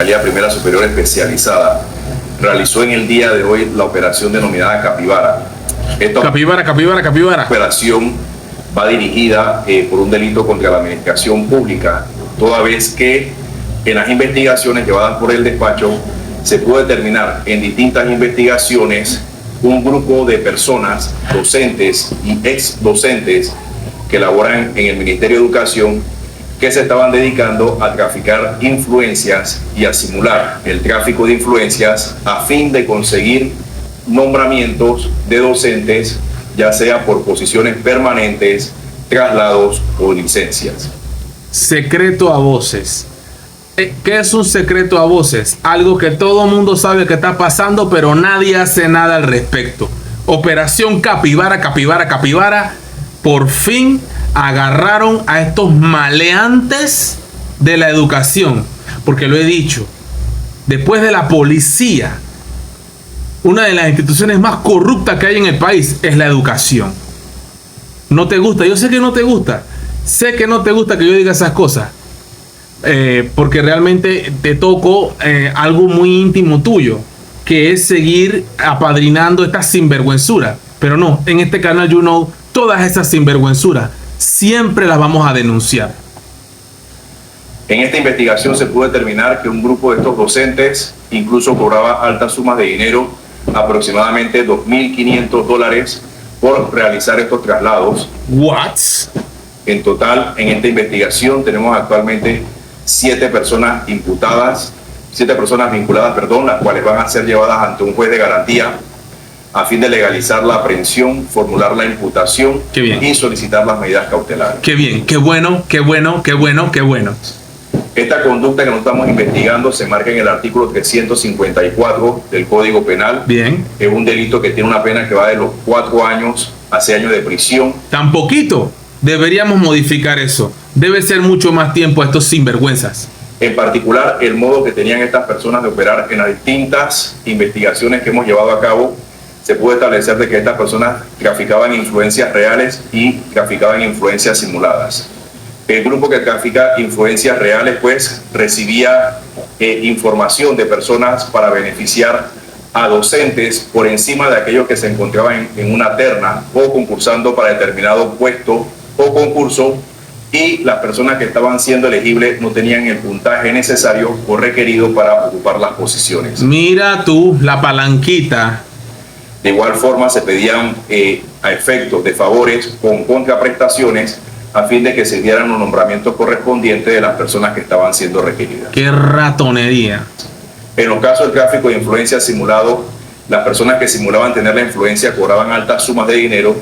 Fiscalía Primera Superior Especializada realizó en el día de hoy la operación denominada Capibara. Esta operación va dirigida por un delito contra la administración pública, toda vez que en las investigaciones llevadas por el despacho se pudo determinar en distintas investigaciones un grupo de personas, docentes y ex docentes que laboran en el Ministerio de Educación, que se estaban dedicando a traficar influencias y a simular el tráfico de influencias a fin de conseguir nombramientos de docentes, ya sea por posiciones permanentes, traslados o licencias. Secreto a voces. ¿Qué es un secreto a voces? Algo que todo el mundo sabe que está pasando, pero nadie hace nada al respecto. Operación Capibara. Por fin agarraron a estos maleantes de la educación. Porque lo he dicho, después de la policía, una de las instituciones más corruptas que hay en el país es la educación. ¿No te gusta? Yo sé que no te gusta. Sé que no te gusta que yo diga esas cosas. Porque realmente te tocó algo muy íntimo tuyo, que es seguir apadrinando esta sinvergüenzura. Pero no, en este canal You Know, todas esas sinvergüenzuras siempre las vamos a denunciar. En esta investigación se pudo determinar que un grupo de estos docentes incluso cobraba altas sumas de dinero, aproximadamente $2.500 por realizar estos traslados. ¿What? En total, en esta investigación tenemos actualmente 7 personas vinculadas, las cuales van a ser llevadas ante un juez de garantía a fin de legalizar la aprehensión, formular la imputación y solicitar las medidas cautelares. Qué bien, qué bueno. Esta conducta que nos estamos investigando se marca en el artículo 354 del Código Penal. Bien. Es un delito que tiene una pena que va de los 4 años a 6 años de prisión. Tan poquito. Deberíamos modificar eso. Debe ser mucho más tiempo a estos sinvergüenzas. En particular, el modo que tenían estas personas de operar en las distintas investigaciones que hemos llevado a cabo, se puede establecer de que estas personas traficaban influencias reales y traficaban influencias simuladas. El grupo que trafica influencias reales, pues, recibía información de personas para beneficiar a docentes por encima de aquellos que se encontraban en una terna o concursando para determinado puesto o concurso, y las personas que estaban siendo elegibles no tenían el puntaje necesario o requerido para ocupar las posiciones. Mira tú, la palanquita. De igual forma se pedían a efectos de favores con contraprestaciones a fin de que se dieran los nombramientos correspondientes de las personas que estaban siendo requeridas. ¡Qué ratonería! En los casos del tráfico de influencia simulado, las personas que simulaban tener la influencia cobraban altas sumas de dinero,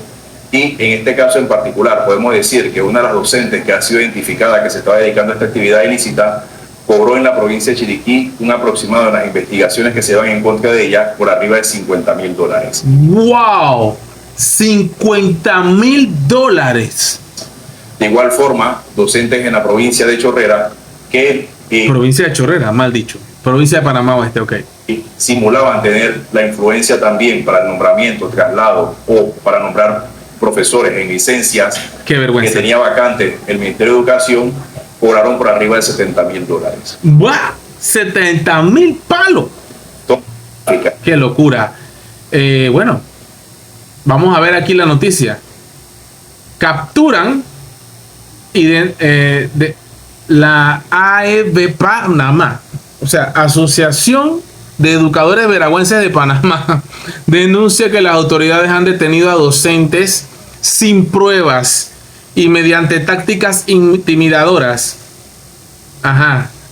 y en este caso en particular podemos decir que una de las docentes que ha sido identificada que se estaba dedicando a esta actividad ilícita cobró en la provincia de Chiriquí un aproximado de las investigaciones que se van en contra de ella por arriba de $50.000. ¡Wow! $50.000. De igual forma, docentes en la provincia de Chorrera que... provincia de Chorrera, mal dicho. Provincia de Panamá Oeste, ok. Simulaban tener la influencia también para el nombramiento, traslado o para nombrar profesores en licencias. Qué vergüenza. Que tenía vacante el Ministerio de Educación, cobraron por arriba de $70.000. ¡Buah! ¡70.000 palos! ¡Qué locura! Bueno, vamos a ver aquí la noticia. Capturan de la AEB Panamá, o sea, Asociación de Educadores Veragüenses de Panamá, denuncia que las autoridades han detenido a docentes sin pruebas y mediante tácticas intimidadoras.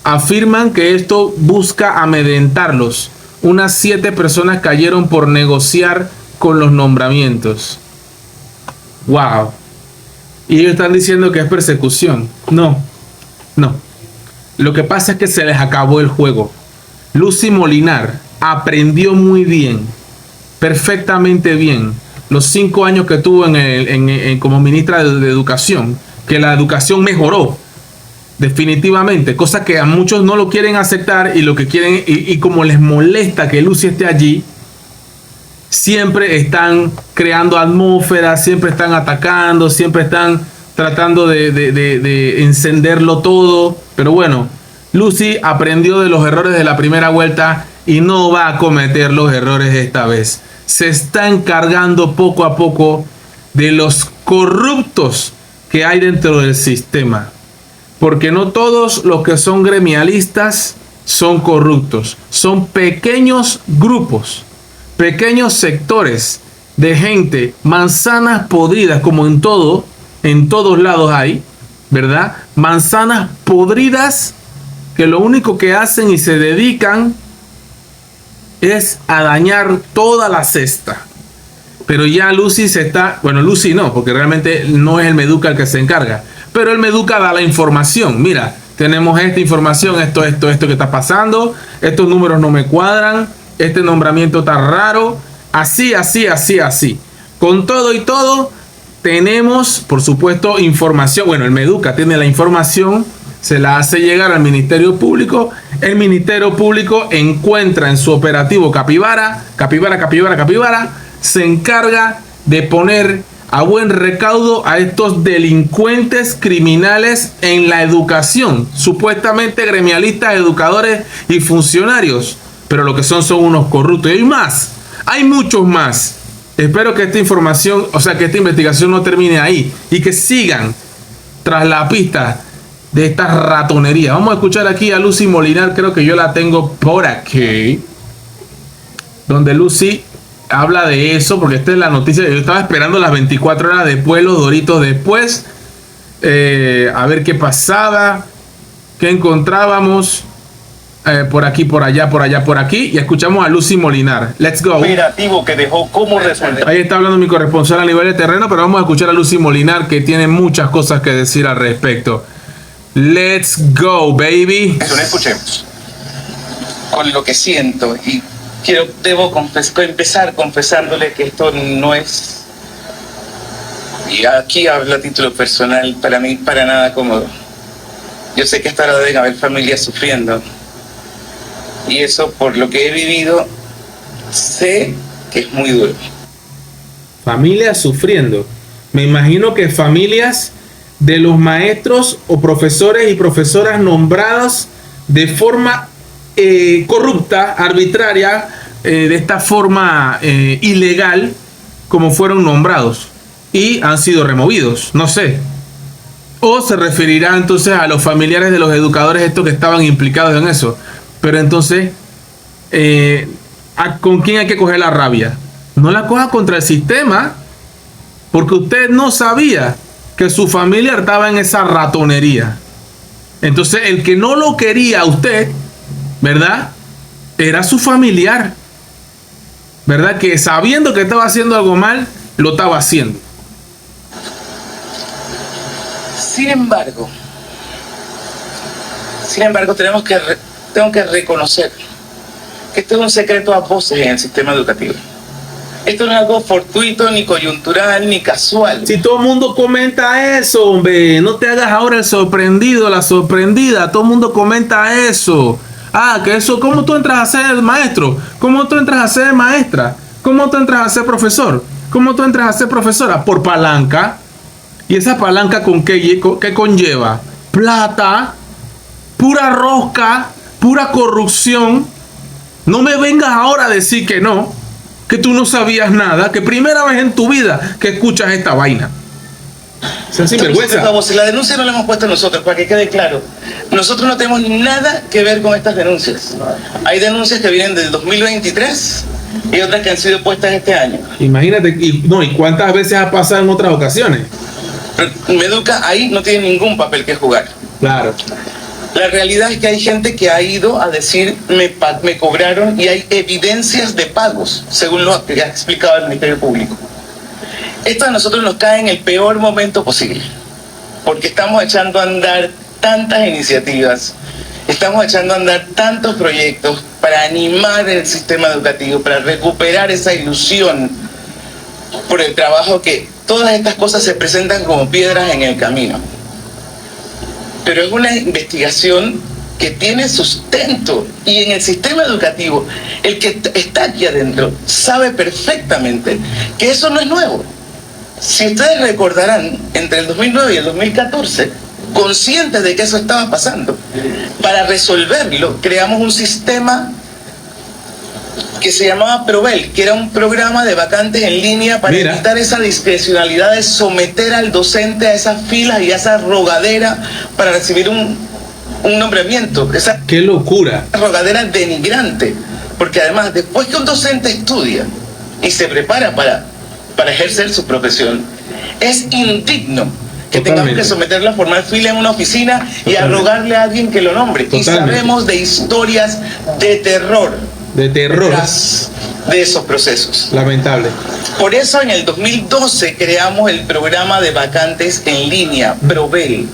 Afirman que esto busca amedrentarlos. Unas 7 personas cayeron por negociar con los nombramientos. Wow. Y ellos están diciendo que es persecución. No. Lo que pasa es que se les acabó el juego. Lucy Molinar aprendió muy bien, perfectamente bien, los 5 años que tuvo como ministra de Educación, que la educación mejoró definitivamente, cosa que a muchos no lo quieren aceptar, y lo que quieren, y como les molesta que Lucy esté allí, siempre están creando atmósfera, siempre están atacando, siempre están tratando de encenderlo todo. Pero bueno, Lucy aprendió de los errores de la primera vuelta y no va a cometer los errores esta vez. Se está encargando poco a poco de los corruptos que hay dentro del sistema. Porque no todos los que son gremialistas son corruptos. Son pequeños grupos, pequeños sectores de gente, manzanas podridas, como en todos lados hay, ¿verdad? Manzanas podridas que lo único que hacen y se dedican es a dañar toda la cesta. Pero ya Lucy Lucy no, porque realmente no es el Meduca el que se encarga, pero el Meduca da la información. Mira, tenemos esta información, esto que está pasando, estos números no me cuadran, este nombramiento está raro, así. Con todo y todo, tenemos, por supuesto, información. Bueno, el Meduca tiene la información, se la hace llegar al Ministerio Público. El Ministerio Público encuentra en su operativo Capibara, se encarga de poner a buen recaudo a estos delincuentes criminales en la educación, supuestamente gremialistas, educadores y funcionarios, pero lo que son unos corruptos. Y hay más, hay muchos más. Espero que esta información, que esta investigación no termine ahí y que sigan tras la pista de esta ratonería. Vamos a escuchar aquí a Lucy Molinar, creo que yo la tengo por aquí, donde Lucy habla de eso, porque esta es la noticia. Yo estaba esperando las 24 horas después, los doritos después, a ver qué pasaba, qué encontrábamos, por aquí, por allá, por aquí, y escuchamos a Lucy Molinar. Let's go. Operativo que dejó como resultado. Ahí está hablando mi corresponsal a nivel de terreno, pero vamos a escuchar a Lucy Molinar, que tiene muchas cosas que decir al respecto. Let's go, baby. Escuchemos. Con lo que siento y debo empezar confesándole que esto no es, y aquí hablo a título personal, para mí para nada cómodo. Yo sé que hasta ahora deben haber familias sufriendo, y eso, por lo que he vivido, sé que es muy duro. Familias sufriendo. Me imagino que familias de los maestros o profesores y profesoras nombrados de forma corrupta, arbitraria, de esta forma ilegal, como fueron nombrados y han sido removidos, no sé. O se referirá entonces a los familiares de los educadores estos que estaban implicados en eso. Pero entonces, ¿con quién hay que coger la rabia? No la coja contra el sistema, porque usted no sabía que su familiar estaba en esa ratonería. Entonces, el que no lo quería a usted, ¿verdad?, era su familiar, ¿verdad?, que sabiendo que estaba haciendo algo mal, lo estaba haciendo. Sin embargo, tengo que reconocer que esto es un secreto a voces en el sistema educativo. Esto no es algo fortuito, ni coyuntural, ni casual. Si todo el mundo comenta eso, hombre, no te hagas ahora el sorprendido, la sorprendida. Todo el mundo comenta eso. Que eso, ¿cómo tú entras a ser maestro? ¿Cómo tú entras a ser maestra? ¿Cómo tú entras a ser profesor? ¿Cómo tú entras a ser profesora? Por palanca. ¿Y esa palanca con qué conlleva? Plata, pura rosca, pura corrupción. No me vengas ahora a decir que no, que tú no sabías nada, que primera vez en tu vida que escuchas esta vaina. Sinvergüenza. La denuncia no la hemos puesto nosotros, para que quede claro. Nosotros no tenemos nada que ver con estas denuncias. Hay denuncias que vienen del 2023 y otras que han sido puestas este año. Imagínate, ¿y cuántas veces ha pasado en otras ocasiones? Meduca ahí no tiene ningún papel que jugar. Claro. La realidad es que hay gente que ha ido a decir me cobraron, y hay evidencias de pagos, según lo que ha explicado el Ministerio Público. Esto a nosotros nos cae en el peor momento posible, porque estamos echando a andar tantas iniciativas, estamos echando a andar tantos proyectos para animar el sistema educativo, para recuperar esa ilusión por el trabajo, que todas estas cosas se presentan como piedras en el camino. Pero es una investigación que tiene sustento, y en el sistema educativo, el que está aquí adentro sabe perfectamente que eso no es nuevo. Si ustedes recordarán, entre el 2009 y el 2014 conscientes de que eso estaba pasando. Para resolverlo, creamos un sistema que se llamaba Provel, que era un programa de vacantes en línea para evitar esa discrecionalidad de someter al docente a esas filas y a esa rogadera para recibir un nombramiento. ¡Qué locura! Rogadera denigrante, porque además, después que un docente estudia y se prepara para ejercer su profesión, es indigno que tengamos que someterlo a formar fila en una oficina y a rogarle a alguien que lo nombre. Y sabemos de historias de terror. Detrás de esos procesos. Lamentable. Por eso en el 2012 creamos el programa de vacantes en línea, Provel,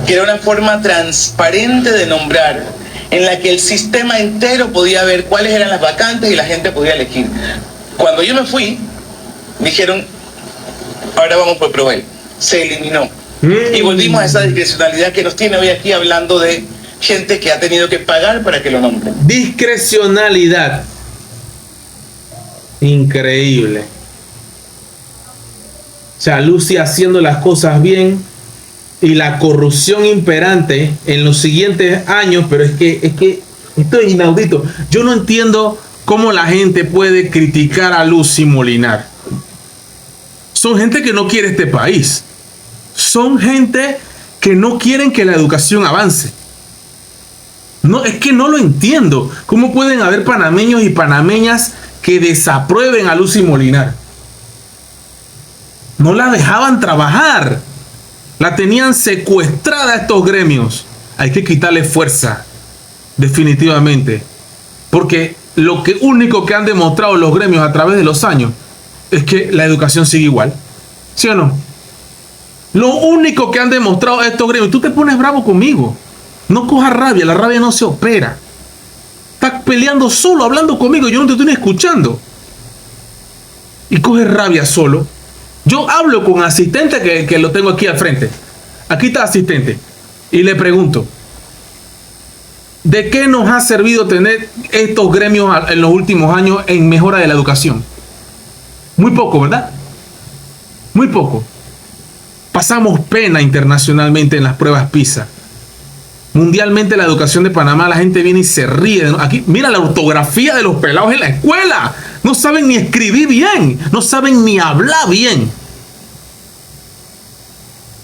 que era una forma transparente de nombrar, en la que el sistema entero podía ver cuáles eran las vacantes y la gente podía elegir. Cuando yo me fui, dijeron, ahora vamos por Provel. Se eliminó. Y volvimos a esa discrecionalidad que nos tiene hoy aquí hablando de gente que ha tenido que pagar para que lo nombren. Discrecionalidad. Increíble. O sea, Lucy haciendo las cosas bien y la corrupción imperante en los siguientes años, pero es que esto es inaudito. Yo no entiendo cómo la gente puede criticar a Lucy Molinar. Son gente que no quiere este país. Son gente que no quieren que la educación avance. No, es que no lo entiendo. ¿Cómo pueden haber panameños y panameñas que desaprueben a Lucy Molinar? No la dejaban trabajar. La tenían secuestrada a estos gremios. Hay que quitarle fuerza, definitivamente. Porque lo único que han demostrado los gremios a través de los años es que la educación sigue igual. ¿Sí o no? Lo único que han demostrado estos gremios. Tú te pones bravo conmigo. No cojas rabia, la rabia no se opera. Estás peleando solo, hablando conmigo, yo no te estoy ni escuchando. Y coges rabia solo. Yo hablo con asistente que lo tengo aquí al frente. Aquí está asistente. Y le pregunto, ¿de qué nos ha servido tener estos gremios en los últimos años en mejora de la educación? Muy poco, ¿verdad? Muy poco. Pasamos pena internacionalmente en las pruebas PISA. Mundialmente la educación de Panamá, la gente viene y se ríe. Aquí, mira la ortografía de los pelados en la escuela. No saben ni escribir bien. No saben ni hablar bien.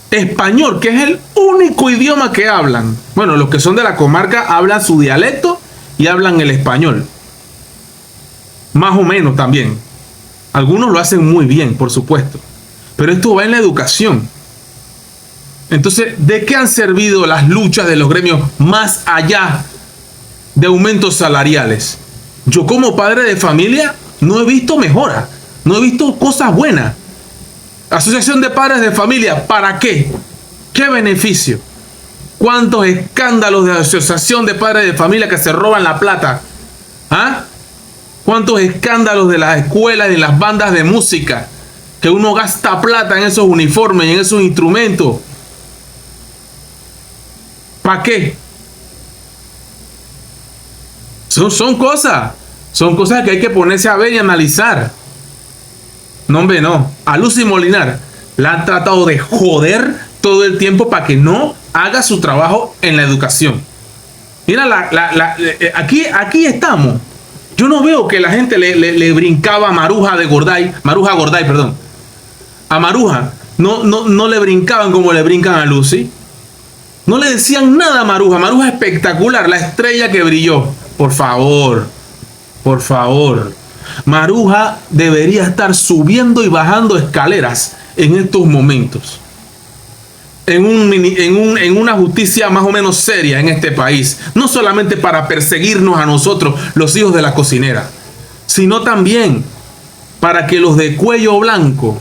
Español, que es el único idioma que hablan. Bueno, los que son de la comarca hablan su dialecto y hablan el español. Más o menos también. Algunos lo hacen muy bien, por supuesto. Pero esto va en la educación. Entonces, ¿de qué han servido las luchas de los gremios más allá de aumentos salariales? Yo como padre de familia no he visto mejora, no he visto cosas buenas. Asociación de Padres de Familia, ¿para qué? ¿Qué beneficio? ¿Cuántos escándalos de asociación de padres de familia que se roban la plata? ¿Ah? ¿Cuántos escándalos de las escuelas y de las bandas de música? Que uno gasta plata en esos uniformes y en esos instrumentos. ¿Para qué? Son cosas que hay que ponerse a ver y analizar. No, hombre, no. A Lucy Molinar la han tratado de joder todo el tiempo para que no haga su trabajo en la educación. Mira, aquí estamos. Yo no veo que la gente le brincaba a Maruja Gorday, perdón. A Maruja no le brincaban como le brincan a Lucy. No le decían nada a Maruja. Maruja espectacular, la estrella que brilló. Por favor, por favor. Maruja debería estar subiendo y bajando escaleras en estos momentos. En una justicia más o menos seria en este país. No solamente para perseguirnos a nosotros, los hijos de la cocinera, sino también para que los de cuello blanco,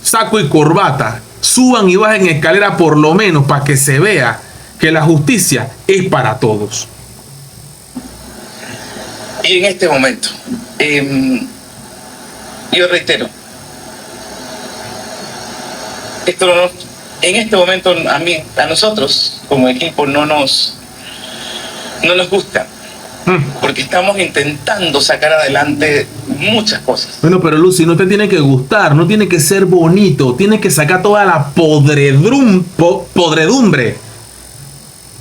saco y corbata, suban y bajen escalera por lo menos para que se vea que la justicia es para todos. Y en este momento, yo reitero, en este momento a nosotros como equipo no nos gusta porque estamos intentando sacar adelante muchas cosas. Bueno, pero Lucy, no te tiene que gustar, no tiene que ser bonito, tienes que sacar toda la podredumbre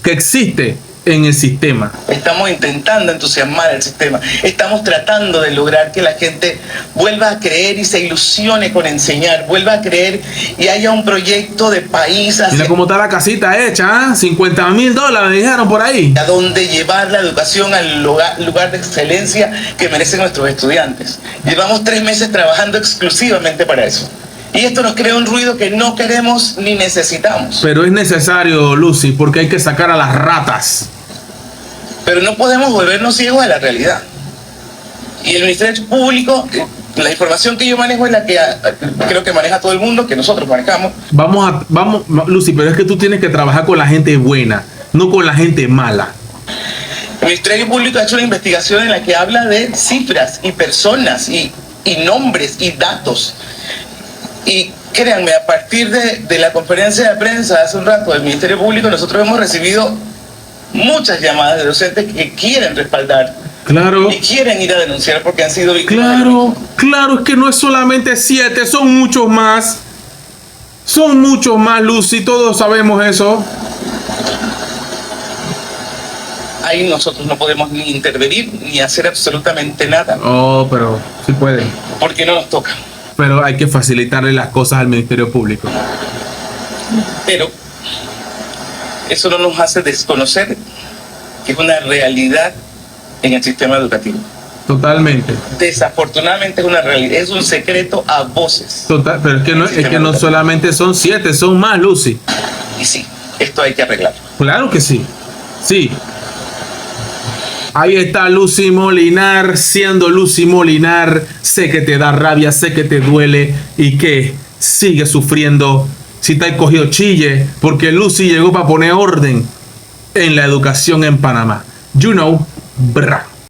que existe en el sistema. Estamos intentando entusiasmar al sistema. Estamos tratando de lograr que la gente vuelva a creer y se ilusione con enseñar, vuelva a creer y haya un proyecto de país hacia... Mira cómo está la casita hecha, ¿eh? $50,000 me dijeron por ahí. A dónde llevar la educación al lugar de excelencia que merecen nuestros estudiantes. Llevamos 3 meses trabajando exclusivamente para eso. Y esto nos crea un ruido que no queremos ni necesitamos. Pero es necesario, Lucy, porque hay que sacar a las ratas. Pero no podemos volvernos ciegos a la realidad. Y el Ministerio Público, la información que yo manejo es la que creo que maneja todo el mundo, que nosotros manejamos. Vamos, Lucy, pero es que tú tienes que trabajar con la gente buena, no con la gente mala. El Ministerio Público ha hecho una investigación en la que habla de cifras y personas y nombres y datos. Y créanme, a partir de la conferencia de prensa hace un rato del Ministerio Público, nosotros hemos recibido muchas llamadas de docentes que quieren respaldar. Claro. Y quieren ir a denunciar porque han sido víctimas. Claro, es que no es solamente 7, son muchos más. Son muchos más, Lucy, todos sabemos eso. Ahí nosotros no podemos ni intervenir ni hacer absolutamente nada. Oh, pero sí pueden. Porque no nos toca. Pero hay que facilitarle las cosas al Ministerio Público. Pero eso no nos hace desconocer que es una realidad en el sistema educativo. Totalmente. Desafortunadamente es una realidad, es un secreto a voces. Total, pero es que no solamente son 7, son más, Lucy. Y sí, esto hay que arreglarlo. Claro que sí. Sí. Ahí está Lucy Molinar, siendo Lucy Molinar. Sé que te da rabia, sé que te duele y que sigue sufriendo. Si te has cogido chille, porque Lucy llegó para poner orden en la educación en Panamá. You know, brah.